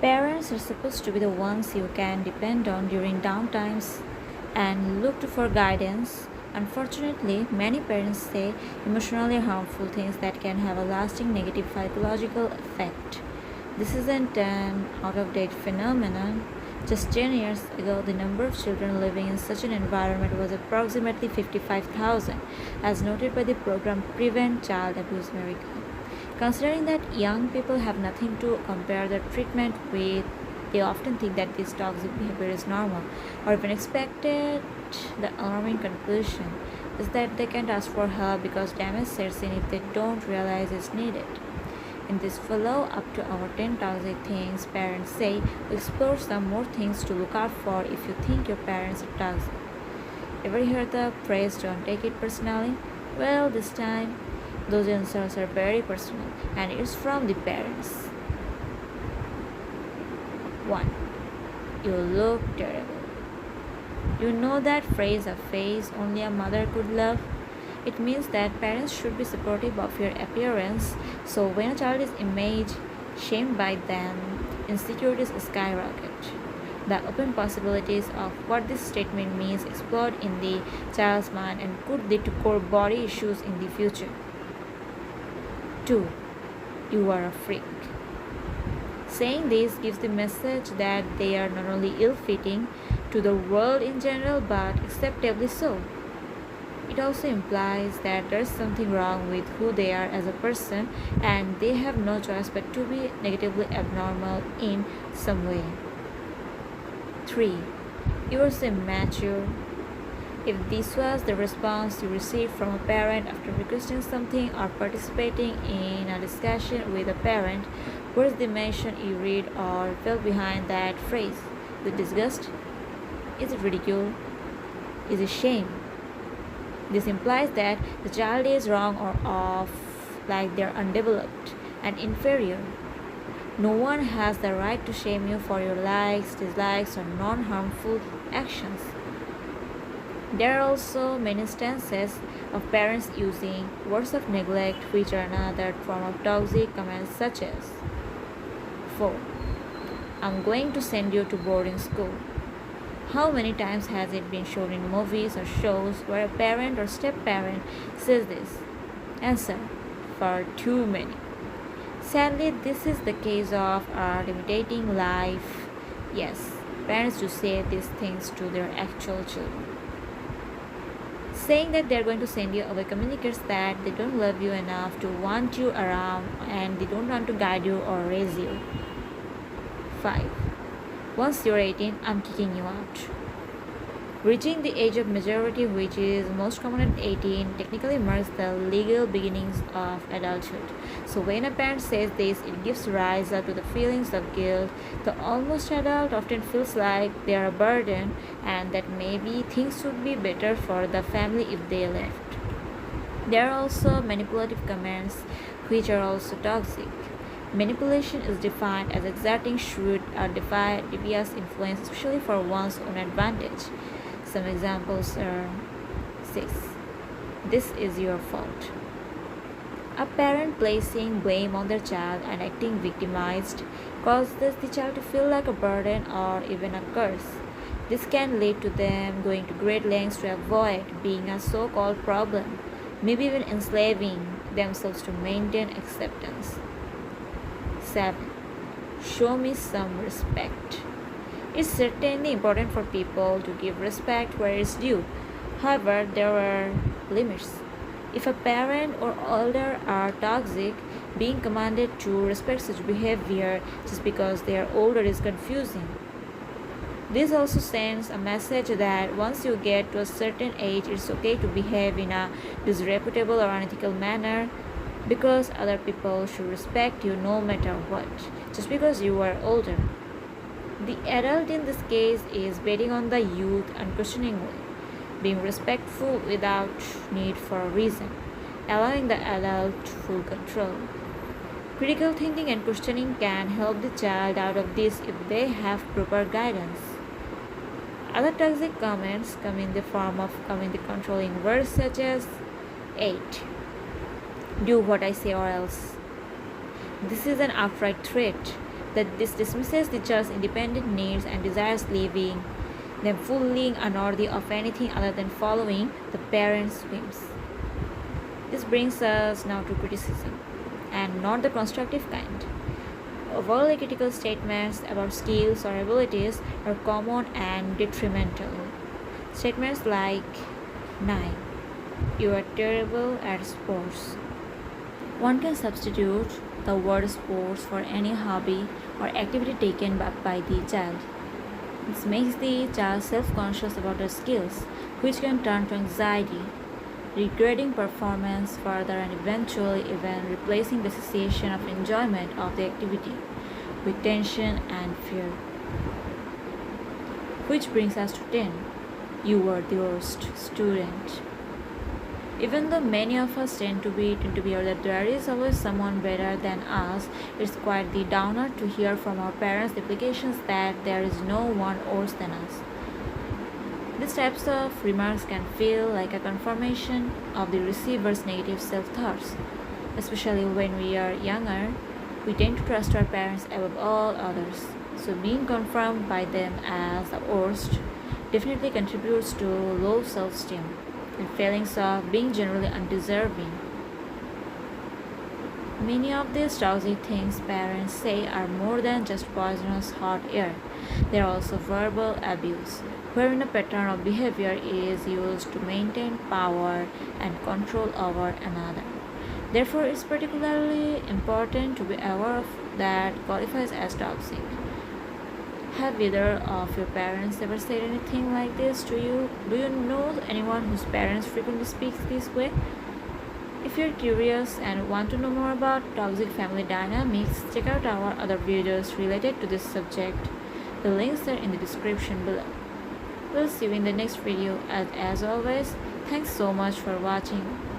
Parents are supposed to be the ones you can depend on during downtimes and look to for guidance. Unfortunately, many parents say emotionally harmful things that can have a lasting negative psychological effect. This isn't an out of date phenomenon. Just 10 years ago, the number of children living in such an environment was approximately 55,000, as noted by the program Prevent Child Abuse America. Considering that young people have nothing to compare their treatment with, they often think that this toxic behavior is normal or even expected. The alarming conclusion is that they can't ask for help because damage sets in if they don't realize it's needed. In this follow up to our 10 toxic things parents say, we explore some more things to look out for if you think your parents are toxic. Ever heard the phrase don't take it personally? Well, this time those answers are very personal and it's from the parents. 1. You look terrible. You know that phrase, a face only a mother could love? It means that parents should be supportive of your appearance, so when a child is image shamed by them, insecurities skyrocket. The open possibilities of what this statement means explode in the child's mind and could lead to core body issues in the future. 2. You are a freak. Saying this gives the message that they are not only ill fitting to the world in general but acceptably so. It also implies that there is something wrong with who they are as a person and they have no choice but to be negatively abnormal in some way. 3. You are so immature. If this was the response you received from a parent after requesting something or participating in a discussion with a parent, where's the emotion you read or felt behind that phrase? Is it disgust? Is it ridicule? Is it shame? This implies that the child is wrong or off, like they're undeveloped and inferior. No one has the right to shame you for your likes, dislikes, or non harmful actions. There are also many instances of parents using words of neglect, which are another form of toxic comments, such as 4. I'm going to send you to boarding school. How many times has it been shown in movies or shows where a parent or step parent says this? Answer: far too many. Sadly, this is the case of our imitating life. Yes, parents do say these things to their actual children. Saying that they're going to send you away communicates that they don't love you enough to want you around and they don't want to guide you or raise you. 5. Once you're 18, I'm kicking you out. Reaching the age of majority, which is most common at 18, technically marks the legal beginnings of adulthood. So when a parent says this, it gives rise to the feelings of guilt. The almost adult often feels like they are a burden and that maybe things would be better for the family if they left. There are also manipulative comments which are also toxic. Manipulation is defined as exerting shrewd or devious influence, especially for one's own advantage. Some examples are 6. This is your fault. A parent placing blame on their child and acting victimized causes the child to feel like a burden or even a curse. This can lead to them going to great lengths to avoid being a so called problem, maybe even enslaving themselves to maintain acceptance. 7. Show me some respect. It's certainly important for people to give respect where it's due. However, there are limits. If a parent or elder are toxic, being commanded to respect such behavior just because they are older is confusing. This also sends a message that once you get to a certain age, it's okay to behave in a disreputable or unethical manner because other people should respect you no matter what, just because you are older. The adult in this case is betting on the youth unquestioningly, being respectful without need for a reason, allowing the adult full control. Critical thinking and questioning can help the child out of this if they have proper guidance. Other toxic comments come in the form of the controlling words such as 8. Do what I say or else. This is an outright threat. that this dismisses the child's independent needs and desires, leaving them fully unworthy of anything other than following the parents' whims. This brings us now to criticism, and not the constructive kind. Overly critical statements about skills or abilities are common and detrimental. Statements like, 9. You are terrible at sports. One can substitute the word sports for any hobby or activity taken up by the child. This makes the child self-conscious about their skills, which can turn to anxiety, regretting performance further and eventually even replacing the sensation of enjoyment of the activity with tension and fear. Which brings us to 10. You were the worst student. Even though many of us tend to be aware that there is always someone better than us, it's quite the downer to hear from our parents the implications that there is no one worse than us. These types of remarks can feel like a confirmation of the receiver's negative self-thoughts. Especially when we are younger, we tend to trust our parents above all others. So being confirmed by them as the worst definitely contributes to low self-esteem and feelings of being generally undeserving. Many of these toxic things parents say are more than just poisonous hot air. They are also verbal abuse, wherein a pattern of behavior is used to maintain power and control over another. Therefore, it's particularly important to be aware of that qualifies as toxic. Have either of your parents ever said anything like this to you? Do you know anyone whose parents frequently speaks this way? If you're curious and want to know more about toxic family dynamics, check out our other videos related to this subject. The links are in the description below. We'll see you in the next video, and as always, thanks so much for watching.